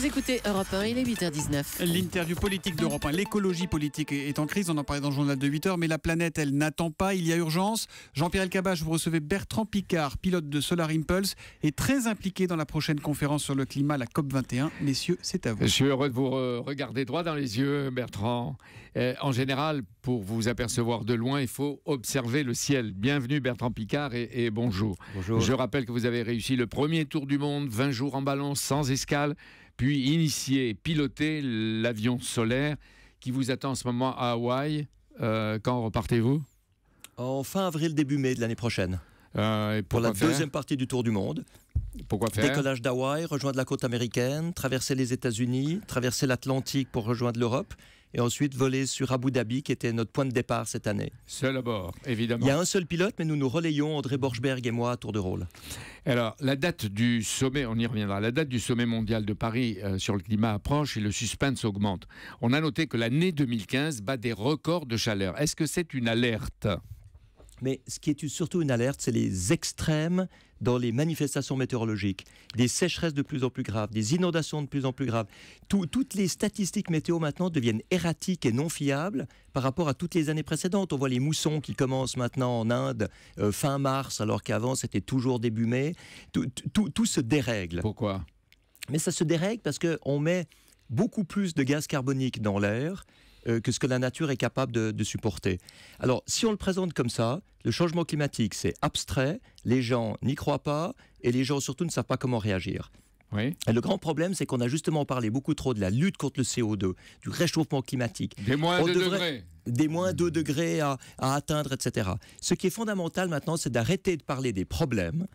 écoutez Europe 1, il est 8h19. L'interview politique d'Europe 1. L'écologie politique est en crise, on en parlait dans le journal de 8h, mais la planète, elle n'attend pas, il y a urgence. Jean-Pierre Elkabbach, vous recevez Bertrand Piccard, pilote de Solar Impulse, et très impliqué dans la prochaine conférence sur le climat, la COP21. Messieurs, c'est à vous. Je suis heureux de vous regarder droit dans les yeux, Bertrand. En général, pour vous apercevoir de loin, il faut observer le ciel. Bienvenue Bertrand Piccard et bonjour. Bonjour. Je rappelle que vous avez réussi le premier tour du monde, 20 jours en ballon sans escale, puis initié et piloté l'avion solaire qui vous attend en ce moment à Hawaï. Quand repartez-vous ? En fin avril, début mai de l'année prochaine. Pour la deuxième partie du tour du monde. Pourquoi faire ? Décollage d'Hawaï, rejoindre la côte américaine, traverser les États-Unis, traverser l'Atlantique pour rejoindre l'Europe et ensuite voler sur Abu Dhabi qui était notre point de départ cette année. Seul à bord, évidemment. Il y a un seul pilote, mais nous nous relayons, André Borschberg et moi, à tour de rôle. Alors, la date du sommet, on y reviendra, la date du sommet mondial de Paris sur le climat approche et le suspense augmente. On a noté que l'année 2015 bat des records de chaleur. Est-ce que c'est une alerte ? Mais ce qui est surtout une alerte, c'est les extrêmes dans les manifestations météorologiques. Des sécheresses de plus en plus graves, des inondations de plus en plus graves. Toutes les statistiques météo maintenant deviennent erratiques et non fiables par rapport à toutes les années précédentes. On voit les moussons qui commencent maintenant en Inde fin mars, alors qu'avant c'était toujours début mai. Tout se dérègle. Pourquoi ? Mais ça se dérègle parce qu'on met beaucoup plus de gaz carbonique dans l'air que ce que la nature est capable de supporter. Alors, si on le présente comme ça, le changement climatique, c'est abstrait, les gens n'y croient pas, et les gens surtout ne savent pas comment réagir. Oui. Et le grand problème, c'est qu'on a justement parlé beaucoup trop de la lutte contre le CO2, du réchauffement climatique. Des moins 2 degrés. Des moins 2 degrés à atteindre, etc. Ce qui est fondamental maintenant, c'est d'arrêter de parler des problèmes,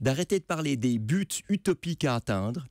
d'arrêter de parler des buts utopiques à atteindre,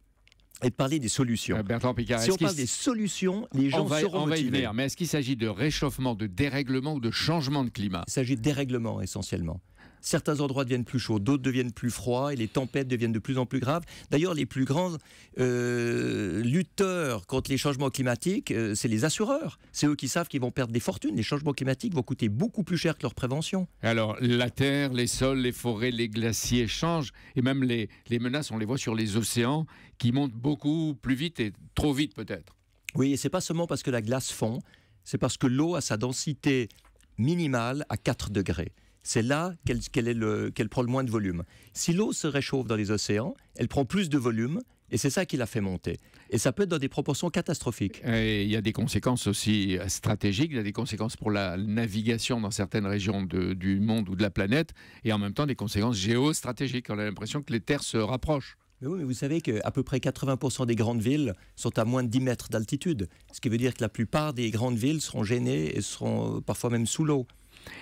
et de parler des solutions. Bertrand Piccard, si on parle des solutions, les gens seront motivés. On va y venir, mais est-ce qu'il s'agit de réchauffement, de dérèglement ou de changement de climat ? Il s'agit de dérèglement essentiellement. Certains endroits deviennent plus chauds, d'autres deviennent plus froids et les tempêtes deviennent de plus en plus graves. D'ailleurs, les plus grands lutteurs contre les changements climatiques, c'est les assureurs. C'est eux qui savent qu'ils vont perdre des fortunes. Les changements climatiques vont coûter beaucoup plus cher que leur prévention. Alors, la terre, les sols, les forêts, les glaciers changent. Et même les menaces, on les voit sur les océans qui montent beaucoup plus vite et trop vite peut-être. Oui, et c'est pas seulement parce que la glace fond, c'est parce que l'eau a sa densité minimale à 4 degrés. C'est là qu'elle prend le moins de volume. Si l'eau se réchauffe dans les océans, elle prend plus de volume, et c'est ça qui la fait monter. Et ça peut être dans des proportions catastrophiques. Et il y a des conséquences aussi stratégiques, il y a des conséquences pour la navigation dans certaines régions du monde ou de la planète, et en même temps des conséquences géostratégiques. On a l'impression que les terres se rapprochent. Mais oui, mais vous savez qu'à peu près 80% des grandes villes sont à moins de 10 mètres d'altitude. Ce qui veut dire que la plupart des grandes villes seront gênées et seront parfois même sous l'eau.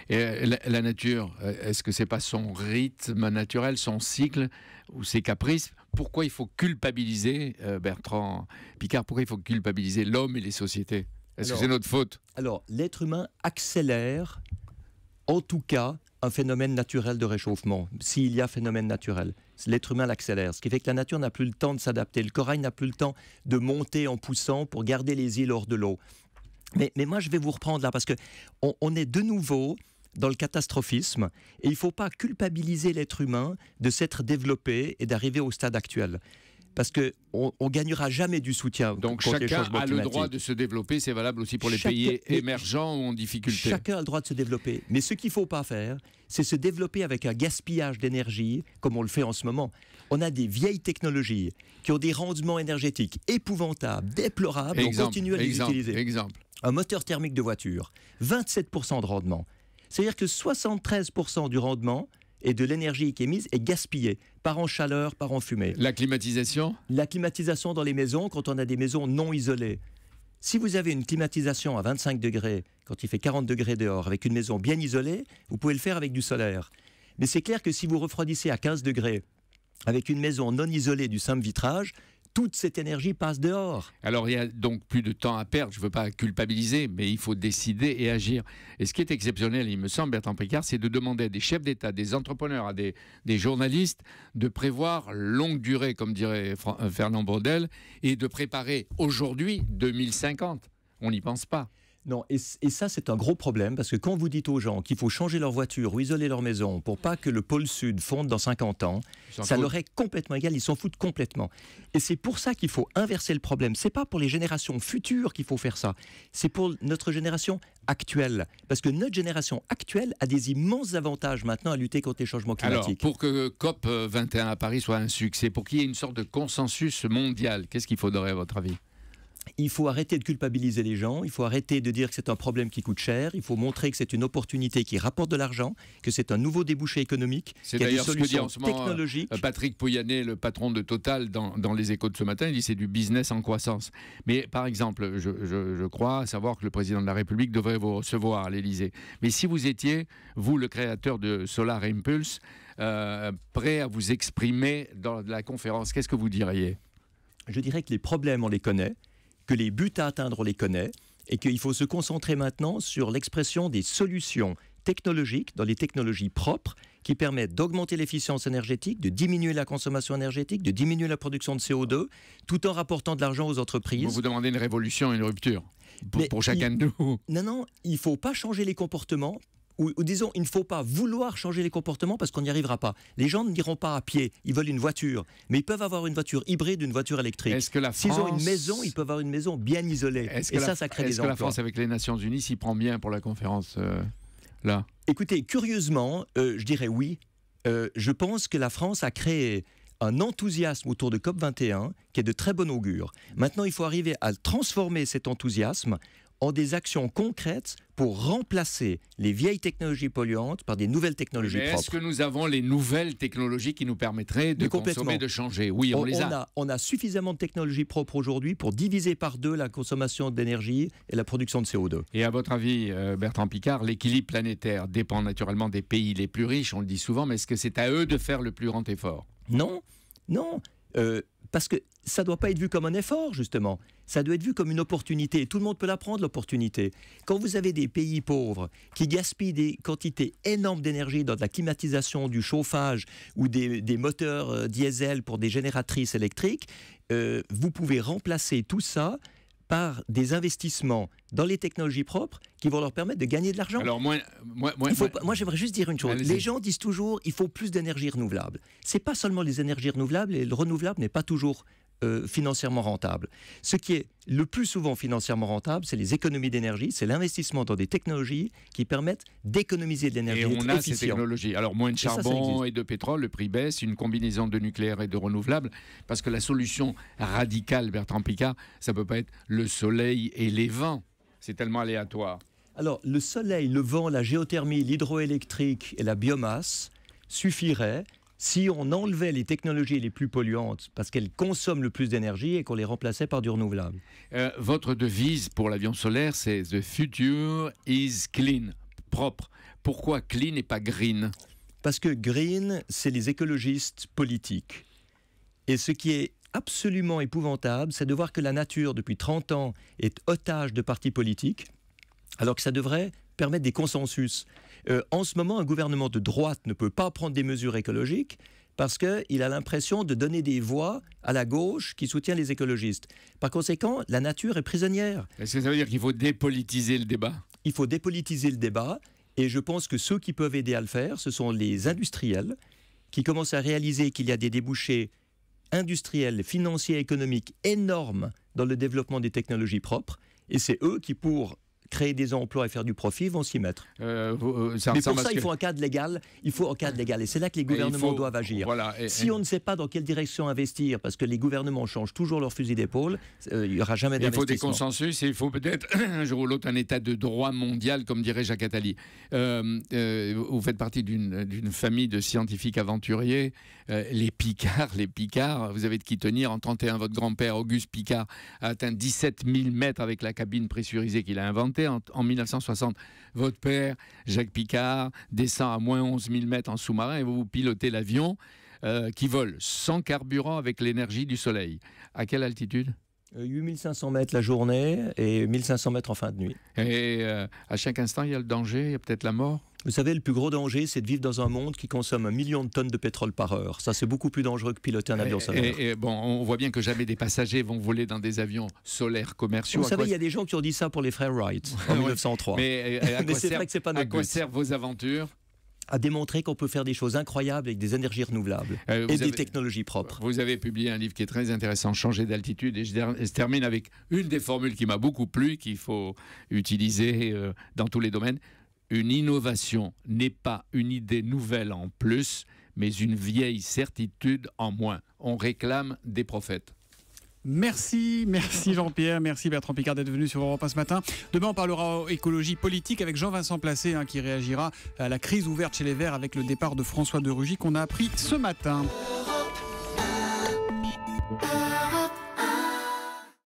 Et la nature, est-ce que c'est pas son rythme naturel, son cycle ou ses caprices ? Pourquoi il faut culpabiliser, Bertrand Piccard, pourquoi il faut culpabiliser l'homme et les sociétés ? Est-ce que c'est notre faute ? Alors, l'être humain accélère, en tout cas, un phénomène naturel de réchauffement. S'il y a phénomène naturel, l'être humain l'accélère. Ce qui fait que la nature n'a plus le temps de s'adapter. Le corail n'a plus le temps de monter en poussant pour garder les îles hors de l'eau. Mais moi, je vais vous reprendre là, parce qu'on est de nouveau dans le catastrophisme, et il ne faut pas culpabiliser l'être humain de s'être développé et d'arriver au stade actuel. Parce qu'on ne gagnera jamais du soutien. Donc chacun a le droit de se développer, c'est valable aussi pour les pays émergents ou en difficulté. Chacun a le droit de se développer. Mais ce qu'il ne faut pas faire, c'est se développer avec un gaspillage d'énergie, comme on le fait en ce moment. On a des vieilles technologies qui ont des rendements énergétiques épouvantables, déplorables, on continue à les utiliser. Exemple. Un moteur thermique de voiture, 27% de rendement. C'est-à-dire que 73% du rendement et de l'énergie qui est mise est gaspillée, par en chaleur, par en fumée. La climatisation ? La climatisation dans les maisons, quand on a des maisons non isolées. Si vous avez une climatisation à 25 degrés, quand il fait 40 degrés dehors, avec une maison bien isolée, vous pouvez le faire avec du solaire. Mais c'est clair que si vous refroidissez à 15 degrés, avec une maison non isolée du simple vitrage, toute cette énergie passe dehors. Alors il y a donc plus de temps à perdre, je ne veux pas culpabiliser, mais il faut décider et agir. Et ce qui est exceptionnel, il me semble, Bertrand Piccard, c'est de demander à des chefs d'État, des entrepreneurs, à des journalistes de prévoir longue durée, comme dirait Fernand Braudel, et de préparer aujourd'hui 2050. On n'y pense pas. Non, et ça, c'est un gros problème, parce que quand vous dites aux gens qu'il faut changer leur voiture ou isoler leur maison pour pas que le pôle sud fonde dans 50 ans, ça leur est complètement égal, ils s'en foutent complètement. Et c'est pour ça qu'il faut inverser le problème. C'est pas pour les générations futures qu'il faut faire ça, c'est pour notre génération actuelle. Parce que notre génération actuelle a des immenses avantages maintenant à lutter contre les changements climatiques. Alors, pour que COP 21 à Paris soit un succès, pour qu'il y ait une sorte de consensus mondial, qu'est-ce qu'il faudrait à votre avis ? Il faut arrêter de culpabiliser les gens, il faut arrêter de dire que c'est un problème qui coûte cher, il faut montrer que c'est une opportunité qui rapporte de l'argent, que c'est un nouveau débouché économique, c'est qu'il y a des d'ailleurs ce que dit solutions en ce moment technologiques. Patrick Pouyanné, le patron de Total, dans les Échos de ce matin, il dit c'est du business en croissance. Mais par exemple, je crois savoir que le président de la République devrait vous recevoir à l'Élysée. Mais si vous étiez, vous, le créateur de Solar Impulse, prêt à vous exprimer dans la conférence, qu'est-ce que vous diriez ? Je dirais que les problèmes, on les connaît, que les buts à atteindre, on les connaît, et qu'il faut se concentrer maintenant sur l'expression des solutions technologiques, dans les technologies propres, qui permettent d'augmenter l'efficience énergétique, de diminuer la consommation énergétique, de diminuer la production de CO2, tout en rapportant de l'argent aux entreprises. Vous demandez une révolution, une rupture pour chacun de nous. Non, il ne faut pas changer les comportements. Ou disons, il ne faut pas vouloir changer les comportements parce qu'on n'y arrivera pas. Les gens n'iront pas à pied, ils veulent une voiture. Mais ils peuvent avoir une voiture hybride, une voiture électrique. S'ils ont une maison, ils peuvent avoir une maison bien isolée. Et ça crée des emplois. Est-ce que la France, avec les Nations Unies, s'y prend bien pour la conférence là ? Écoutez, curieusement, je dirais oui. Je pense que la France a créé un enthousiasme autour de COP21 qui est de très bon augure. Maintenant, il faut arriver à transformer cet enthousiasme en des actions concrètes pour remplacer les vieilles technologies polluantes par des nouvelles technologies propres. Est-ce que nous avons les nouvelles technologies qui nous permettraient de consommer, de changer ? Oui, on les a. On a suffisamment de technologies propres aujourd'hui pour diviser par 2 la consommation d'énergie et la production de CO2. Et à votre avis, Bertrand Piccard, l'équilibre planétaire dépend naturellement des pays les plus riches, on le dit souvent, mais est-ce que c'est à eux de faire le plus grand effort ? Non. Parce que ça ne doit pas être vu comme un effort, justement. Ça doit être vu comme une opportunité. Tout le monde peut la prendre, l'opportunité. Quand vous avez des pays pauvres qui gaspillent des quantités énormes d'énergie dans de la climatisation, du chauffage ou des moteurs diesel pour des génératrices électriques, vous pouvez remplacer tout ça par des investissements dans les technologies propres qui vont leur permettre de gagner de l'argent. Alors moi, j'aimerais juste dire une chose. Les gens disent toujours il faut plus d'énergie renouvelable. C'est pas seulement les énergies renouvelables, et le renouvelable n'est pas toujours financièrement rentable. Ce qui est le plus souvent financièrement rentable, c'est les économies d'énergie, c'est l'investissement dans des technologies qui permettent d'économiser de l'énergie. Et on a ces technologies. Alors moins de charbon et de pétrole, le prix baisse, une combinaison de nucléaire et de renouvelable, parce que la solution radicale, Bertrand Piccard, ça ne peut pas être le soleil et les vents. C'est tellement aléatoire. Alors le soleil, le vent, la géothermie, l'hydroélectrique et la biomasse suffiraient si on enlevait les technologies les plus polluantes parce qu'elles consomment le plus d'énergie et qu'on les remplaçait par du renouvelable. Votre devise pour l'avion solaire, c'est « The future is clean », propre. Pourquoi clean et pas green ? Parce que green, c'est les écologistes politiques. Et ce qui est absolument épouvantable, c'est de voir que la nature, depuis 30 ans, est otage de partis politiques, alors que ça devrait permettre des consensus. En ce moment, un gouvernement de droite ne peut pas prendre des mesures écologiques parce qu'il a l'impression de donner des voix à la gauche qui soutient les écologistes. Par conséquent, la nature est prisonnière. Est-ce que ça veut dire qu'il faut dépolitiser le débat ? Il faut dépolitiser le débat, et je pense que ceux qui peuvent aider à le faire, ce sont les industriels qui commencent à réaliser qu'il y a des débouchés industriels, financiers, économiques énormes dans le développement des technologies propres, et c'est eux qui, pour créer des emplois et faire du profit, vont s'y mettre. Mais pour ça, il faut un cadre légal. Il faut un cadre légal. Et c'est là que les gouvernements doivent agir. Voilà, si on ne sait pas dans quelle direction investir, parce que les gouvernements changent toujours leur fusil d'épaule, il n'y aura jamais d'investissement. Il faut des consensus et il faut peut-être un jour ou l'autre un état de droit mondial, comme dirait Jacques Attali. Vous faites partie d'une famille de scientifiques aventuriers. Les Piccard, vous avez de qui tenir. En 1931, votre grand-père, Auguste Piccard, a atteint 17 000 mètres avec la cabine pressurisée qu'il a inventée. En 1960, votre père, Jacques Piccard, descend à moins 11 000 mètres en sous-marin et vous pilotez l'avion qui vole sans carburant avec l'énergie du soleil. À quelle altitude ? 8500 mètres la journée et 1500 mètres en fin de nuit. Et à chaque instant, il y a le danger, il y a peut-être la mort. Vous savez, le plus gros danger, c'est de vivre dans un monde qui consomme 1 million de tonnes de pétrole par heure. Ça, c'est beaucoup plus dangereux que piloter un avion solaire. Et bon, on voit bien que jamais des passagers vont voler dans des avions solaires commerciaux. Vous savez, il y a des gens qui ont dit ça pour les frères Wright en 1903. Mais c'est vrai que c'est pas notre à quoi but. servent vos aventures? À démontrer qu'on peut faire des choses incroyables avec des énergies renouvelables et des technologies propres. Vous avez publié un livre qui est très intéressant, Changer d'altitude, et je termine avec une des formules qui m'a beaucoup plu, qu'il faut utiliser dans tous les domaines. Une innovation n'est pas une idée nouvelle en plus, mais une vieille certitude en moins. On réclame des prophètes. Merci Jean-Pierre, merci Bertrand Piccard d'être venu sur Europe 1 ce matin. Demain on parlera écologie politique avec Jean-Vincent Placé qui réagira à la crise ouverte chez les Verts avec le départ de François de Rugy qu'on a appris ce matin.